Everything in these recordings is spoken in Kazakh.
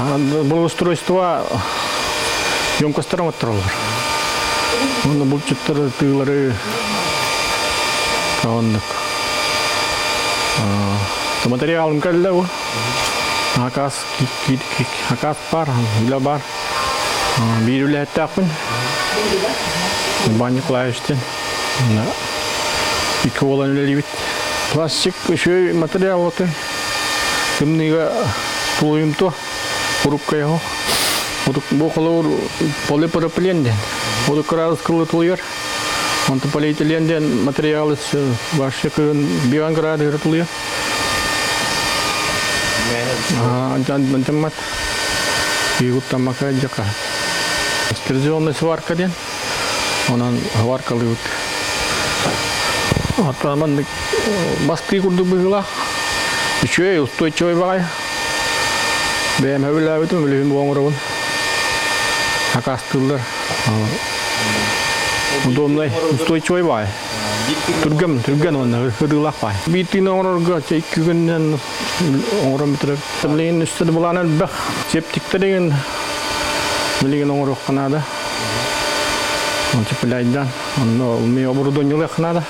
Благоустройство емкостар материалдар. Оны бұл чыттары тыйлары кавандык. Материалым кәлді бұл. Акас бар, үйлі бар. Бейрілі әтті ақпын. Банник лайыштен. Екі olan үлі бит. Пластик үші материал оты. Тымныға тулуымто. Урукка его. Бұл қолауыр полипропиленден. Бұл қырағыз қылы тулуыр. Онты полиэтиленден материалы башы күйін биған қырағы тулуыр. Анчамат. Игуттан мака жақа. Стеризионный сварка ден. Онан сваркалы өт. Атаман басты күрді бұғыла. Үші устойчивый бағай. Бәйім әуілі өтім, өлігін оңырауын. Акастылдар. Удобный, устойчивый бағай. Түрген оны, үділақ бай. Биттің оңырға чайкі күннен оңырым бітіріп. Білеген үстіді бұланы бәқ. Септікті деген білеген оңыр оққанады. Он чепіляйдан. Мен оборудонилы қанады.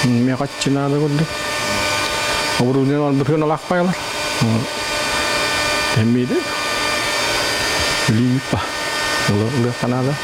Мен қатчынады көрдік. Оборудонилы бүтін олақ байлар. Тәмейді. Білейміп ба. Ұлы қанады.